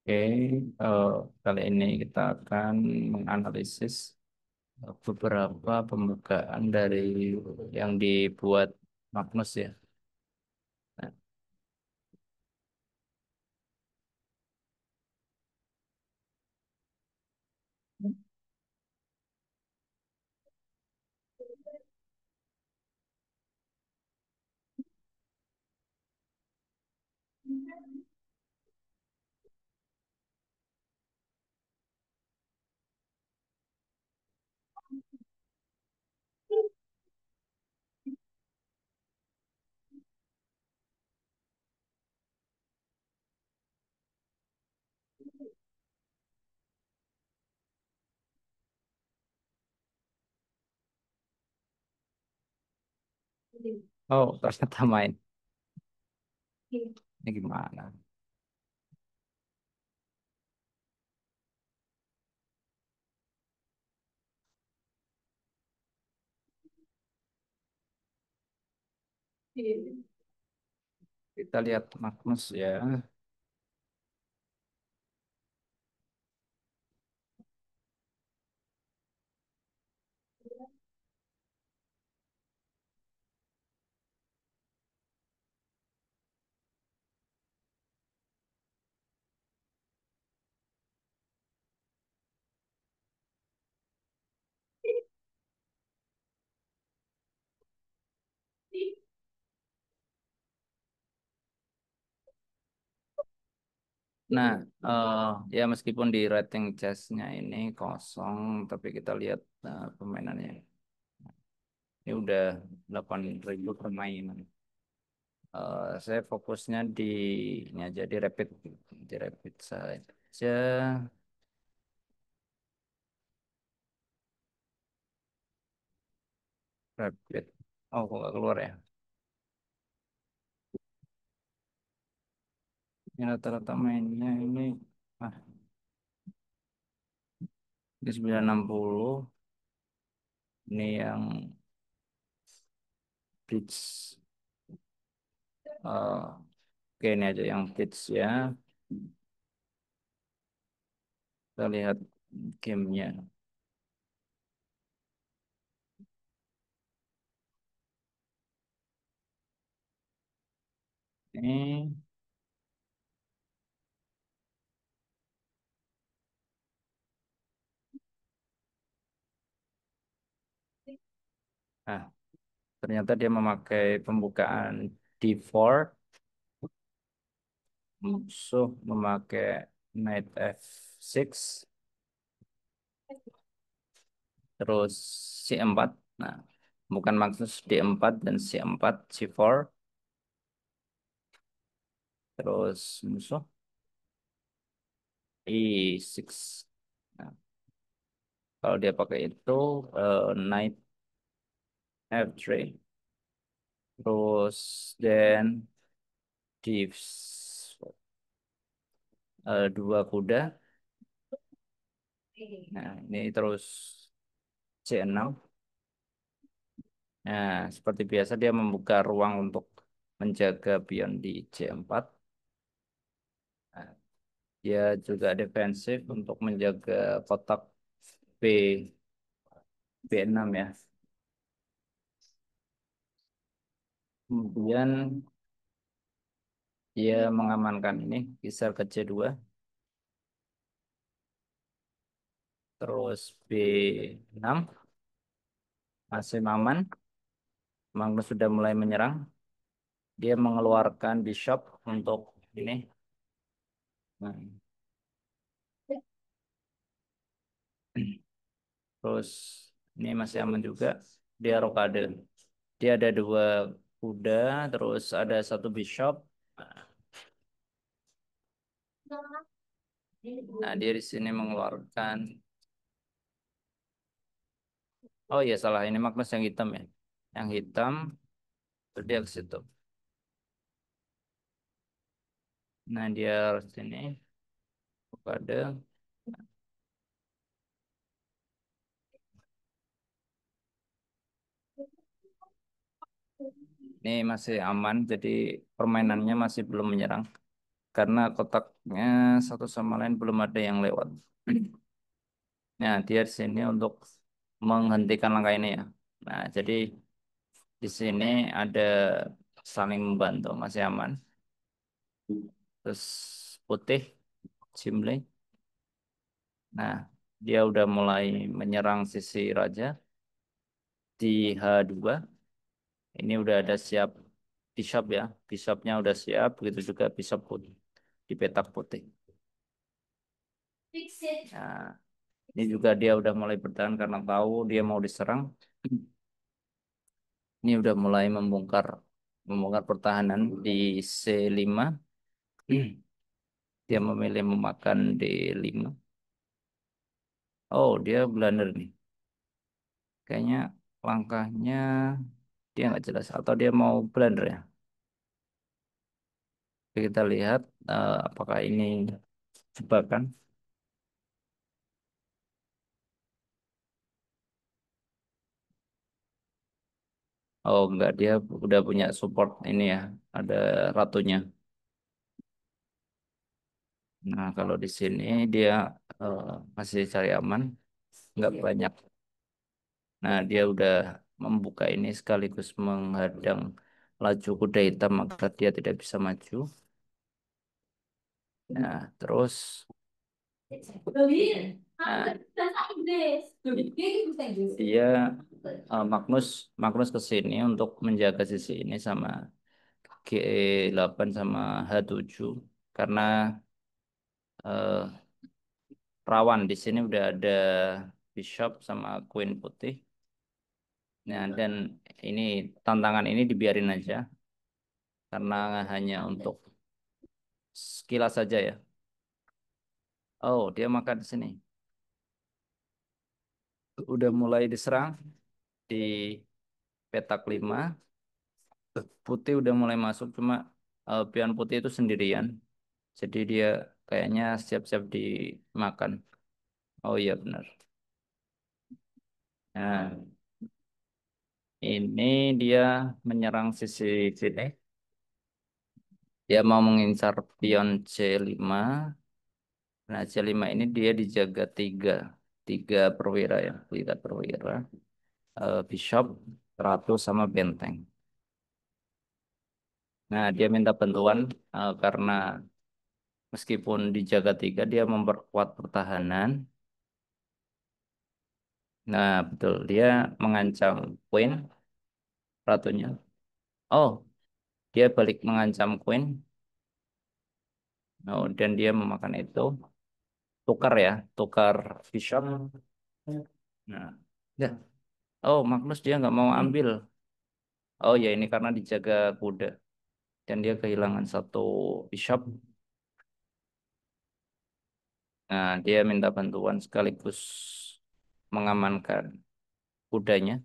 Oke, eh, kali ini kita akan menganalisis beberapa pembukaan dari yang dibuat Magnus ya. Nah, oh, ternyata main. Ini gimana? Kita lihat Magnus ya. Nah, ya meskipun di rating chessnya ini kosong, tapi kita lihat permainannya. Ini udah 8.000 permainan. Saya fokusnya di ini aja di rapid saja. Rapid. Oh, kok nggak keluar ya? Ini rata-rata mainnya ini ah di 960 ini yang pitch. Oke, ini aja yang pitch ya. Kita lihat gamenya. Ini, nah, ternyata dia memakai pembukaan D4, musuh memakai knight F6, terus C4. Nah, bukan maksud D4 dan C4, C4, terus musuh E6. Nah, kalau dia pakai itu knight F3, terus then di dua kuda. Nah, ini terus C6. Nah, seperti biasa dia membuka ruang untuk menjaga pion di C4. Nah, dia juga defensif untuk menjaga kotak B B6 ya. Kemudian dia mengamankan ini geser ke C2, terus B6 masih aman. Magnus sudah mulai menyerang. Dia mengeluarkan bishop untuk ini. Nah, terus ini masih aman juga. Dia rokade. Dia ada dua kuda, terus ada satu bishop. Nah, dia di sini mengeluarkan. Oh iya salah, ini Magnus yang hitam ya. Yang hitam, terus dia ke situ. Nah, dia harus ini rokade. Ini masih aman, jadi permainannya masih belum menyerang. karena kotaknya satu sama lain belum ada yang lewat. Nah, dia di sini untuk menghentikan langkah ini ya. Nah, jadi di sini ada saling membantu, masih aman. Terus putih, Jimli. Nah, dia udah mulai menyerang sisi raja di H2. Ini udah ada siap bishop ya. Bishopnya udah siap, begitu juga bishop putih di petak putih. Nah, ini juga dia udah mulai bertahan karena tahu dia mau diserang. Ini udah mulai membongkar pertahanan di C5. Dia memilih memakan D5. Oh, dia blunder nih. Kayaknya langkahnya dia nggak jelas. Atau dia mau blunder ya. Oke, kita lihat apakah ini jebakan. Oh, enggak. Dia udah punya support ini ya. Ada ratunya. Nah, kalau di sini dia eh, masih cari aman. Nggak banyak. Nah, dia udah membuka ini sekaligus menghadang laju kuda hitam, maka dia tidak bisa maju. Nah, terus nah, dia Magnus Magnus ke sini untuk menjaga sisi ini sama G8 sama H7 karena eh, rawan di sini udah ada Bishop sama Queen putih. Nah, dan ini tantangan ini dibiarin aja karena hanya untuk sekilas saja ya. Oh, dia makan di sini. Udah mulai diserang di petak 5. Putih udah mulai masuk, cuma pion putih itu sendirian. Jadi dia kayaknya siap-siap dimakan. Oh iya benar. Nah, ini dia menyerang sisi sini. Dia mau mengincar pion C5. Nah, C5 ini dia dijaga tiga perwira ya, tiga perwira. Bishop, ratu sama benteng. Nah, dia minta bantuan karena meskipun dijaga tiga, dia memperkuat pertahanan. Nah, betul. Dia mengancam Queen, ratunya. Oh, dia balik mengancam Queen. Oh, dan dia memakan itu. Tukar ya, tukar Bishop. Nah, ya. Oh, Magnus dia nggak mau ambil. Oh ya, ini karena dijaga kuda. Dan dia kehilangan satu Bishop. Nah, dia minta bantuan sekaligus mengamankan kudanya,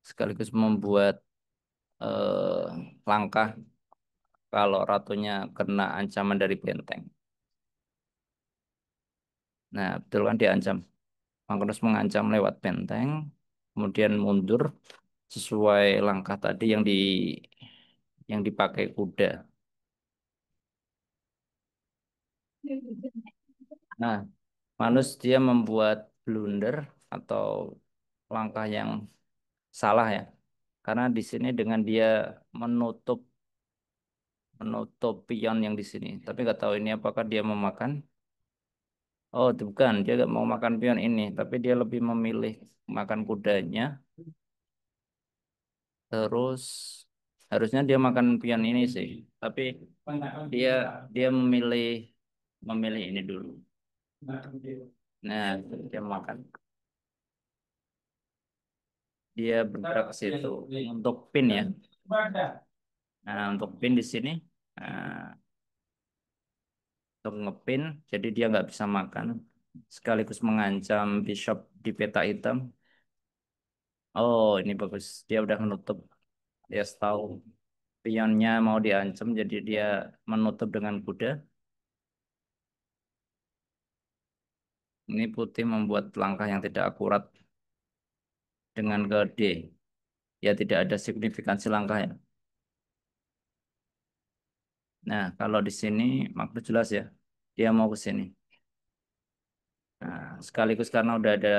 sekaligus membuat langkah kalau ratunya kena ancaman dari benteng. Nah, betul kan diancam. Magnus mengancam lewat benteng, kemudian mundur sesuai langkah tadi yang dipakai kuda. Nah, Magnus dia membuat blunder atau langkah yang salah ya. Karena di sini dengan dia menutup menutup pion yang di sini. Tapi nggak tahu ini apakah dia memakan. Oh, itu bukan. Dia nggak mau makan pion ini, tapi dia lebih memilih makan kudanya. Terus harusnya dia makan pion ini sih. Tapi dia dia memilih ini dulu. Nah, dia makan. Dia bergerak ke situ untuk pin ya. Nah, untuk pin di sini. Nah, untuk ngepin, jadi dia nggak bisa makan. Sekaligus mengancam bishop di peta hitam. Oh, ini bagus. Dia udah menutup. Dia tahu pionnya mau diancam, jadi dia menutup dengan kuda. Ini putih membuat langkah yang tidak akurat dengan ke D. Ya tidak ada signifikansi langkah ya. Nah, kalau di sini makro jelas ya. Dia mau ke sini. Nah, sekaligus karena udah ada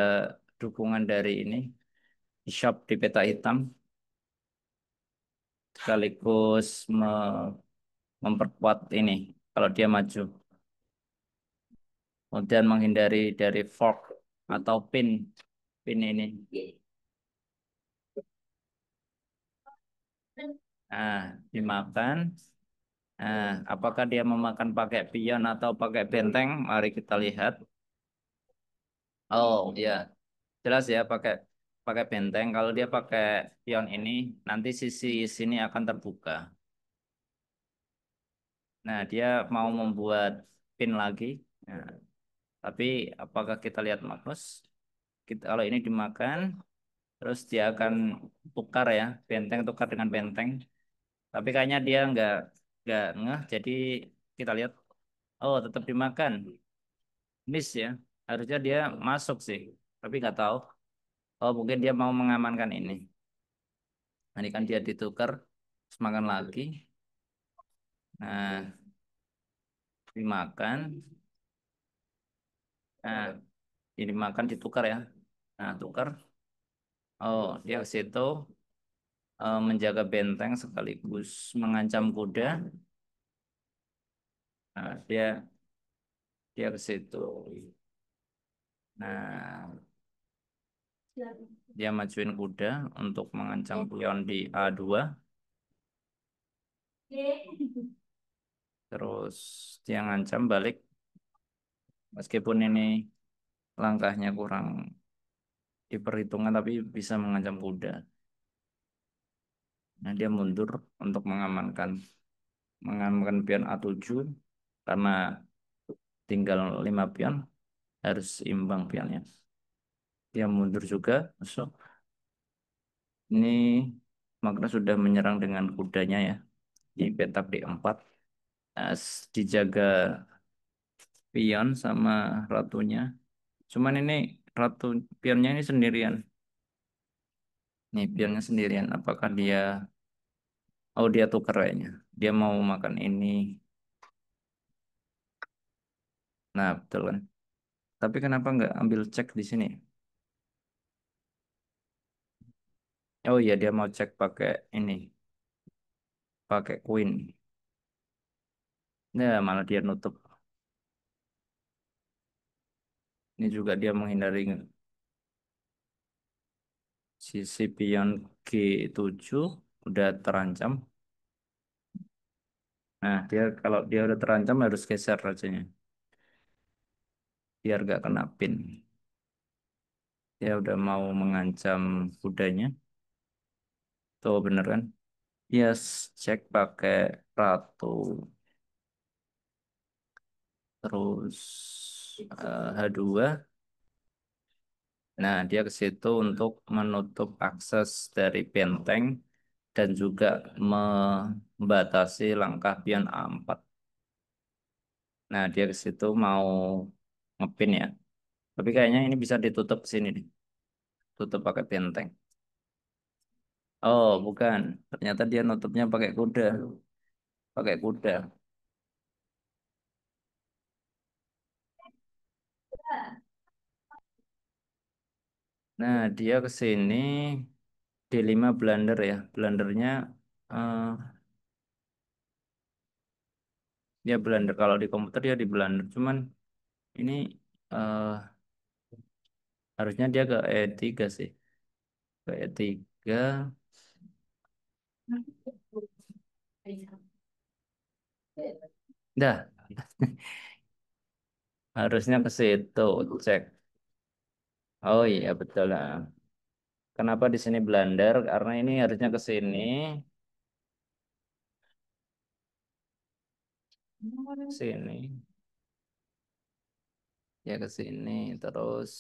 dukungan dari ini, shop di peta hitam, sekaligus memperkuat ini kalau dia maju. Kemudian menghindari dari fork atau pin ini. Nah, dimakan. Nah, apakah dia memakan pakai pion atau pakai benteng? Mari kita lihat. Oh, ya, jelas ya pakai pakai benteng. Kalau dia pakai pion ini, nanti sisi sini akan terbuka. Nah, dia mau membuat pin lagi. Nah, tapi apakah kita lihat Magnus? Kita, kalau ini dimakan, terus dia akan tukar ya, benteng tukar dengan benteng. Tapi kayaknya dia nggak ngeh. Jadi kita lihat, oh tetap dimakan, miss ya. Harusnya dia masuk sih, tapi nggak tahu. Oh mungkin dia mau mengamankan ini. Nah, ini kan dia ditukar, terus makan lagi. Nah, dimakan. Nah, ini makan ditukar ya. Nah, tukar. Oh, dia ke situ menjaga benteng sekaligus mengancam kuda. Nah, dia ke situ. Nah, dia majuin kuda untuk mengancam pion di A2. Terus dia ngancam balik meskipun ini langkahnya kurang diperhitungkan tapi bisa mengancam kuda. Nah, dia mundur untuk mengamankan pion A7 karena tinggal 5 pion harus imbang pionnya. Dia mundur juga, masuk. Ini Magna sudah menyerang dengan kudanya ya di petak D4. Dijaga pion sama ratunya. Cuman ini ratu pionnya ini sendirian. Nih pionnya sendirian. Apakah dia? Oh dia tukar kayaknya. Dia mau makan ini. Nah betul kan. Tapi kenapa nggak ambil cek di sini? Oh iya dia mau cek pakai ini, pakai queen. Nah malah dia nutup. Ini juga dia menghindari sisi pion G7 udah terancam. Nah dia kalau dia udah terancam harus geser rajanya biar gak kena pin. Dia udah mau mengancam kudanya. Tuh bener kan? Yes, cek pakai ratu. Terus H2. Nah, dia ke situ untuk menutup akses dari benteng dan juga membatasi langkah pion A4. Nah, dia ke situ mau ngepin ya. Tapi kayaknya ini bisa ditutup sini nih. Tutup pakai benteng. Oh, bukan. Ternyata dia nutupnya pakai kuda. Pakai kuda. Nah, dia ke sini D5 blunder ya. Blundernya eh, dia blunder. Kalau di komputer dia di blunder. Cuman ini eh, harusnya dia ke E3 sih. Ke E3. Dah, harusnya ke situ cek. Oh iya betul lah. Kenapa di sini blunder? Karena ini harusnya ke sini, sini, ya ke sini. Terus,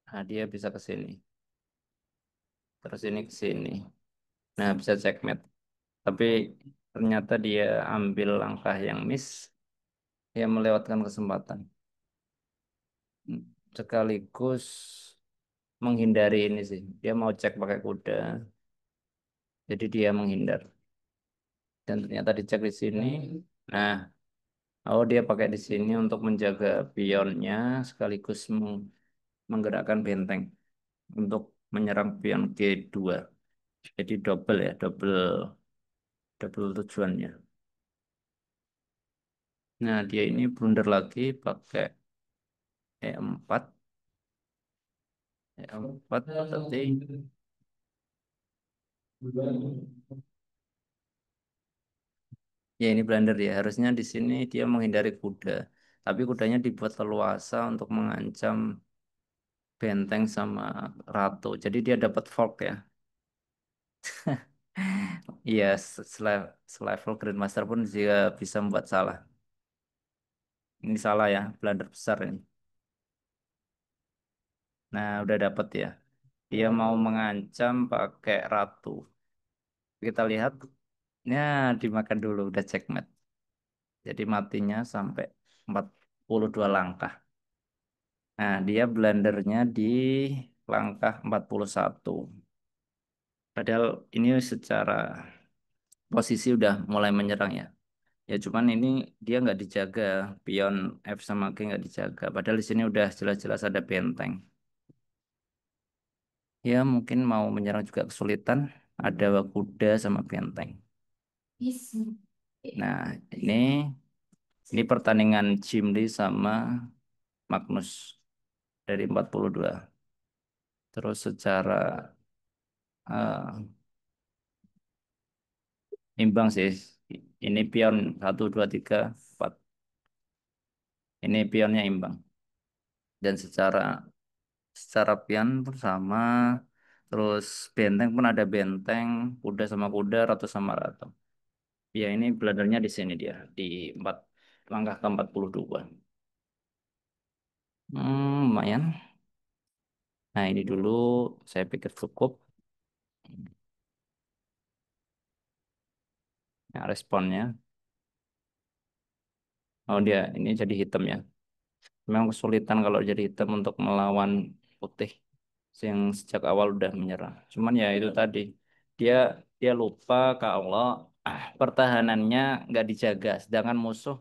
nah dia bisa ke sini. Terus ini ke sini. Nah bisa checkmate. Tapi ternyata dia ambil langkah yang miss. Dia melewatkan kesempatan. Sekaligus menghindari ini sih. Dia mau cek pakai kuda. Jadi dia menghindar. Dan ternyata dicek di sini. Nah, oh dia pakai di sini untuk menjaga pionnya sekaligus menggerakkan benteng untuk menyerang pion G2. Jadi double ya, double double tujuannya. Nah, dia ini blunder lagi pakai E4, E4 berarti ya ini blunder ya. Harusnya di sini dia menghindari kuda. Tapi kudanya dibuat leluasa untuk mengancam benteng sama ratu. Jadi dia dapat fork ya. Iya, selevel Grandmaster pun juga bisa membuat salah. Ini salah ya, blunder besar ini. Nah, udah dapet ya. Dia mau mengancam pakai ratu. Kita lihat, ya dimakan dulu, udah checkmate. Jadi matinya sampai 42 langkah. Nah, dia blendernya di langkah 41. Padahal ini secara posisi udah mulai menyerang ya. Ya cuman ini dia nggak dijaga, pion F sama G nggak dijaga. Padahal di sini udah jelas-jelas ada benteng. Ya mungkin mau menyerang juga kesulitan. Ada kuda sama benteng. Nah ini pertandingan Jim Lee sama Magnus dari 42. Terus secara eh, imbang sih. Ini pion 1, 2, 3, 4. Ini pionnya imbang. Dan secara pion pun sama. Terus benteng pun ada benteng, kuda sama kuda, ratu sama ratu. Ya ini beladarnya di sini dia di 4 langkah ke 42. Lumayan. Nah ini dulu saya pikir cukup. Nah, responnya. Oh dia ini jadi hitam ya. Memang kesulitan kalau jadi hitam untuk melawan putih yang sejak awal udah menyerah. Cuman ya itu tadi dia dia lupa kalau pertahanannya nggak dijaga. Sedangkan musuh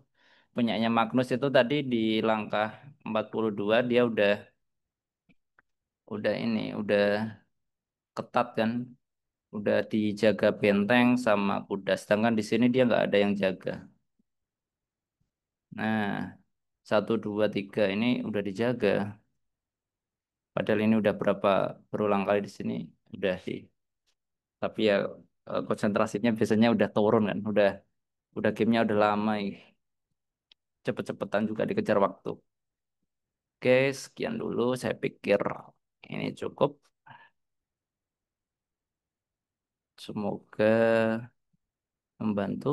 punyanya Magnus itu tadi di langkah 42 dia udah ini udah ketat kan, udah dijaga benteng sama kuda. Sedangkan di sini dia nggak ada yang jaga. Nah, 1, 2, 3 ini udah dijaga. Padahal ini udah berulang kali di sini udah sih. Tapi ya konsentrasinya biasanya udah turun kan, udah gamenya udah lama, cepet-cepetan juga dikejar waktu. Oke, sekian dulu. Saya pikir ini cukup. Semoga membantu.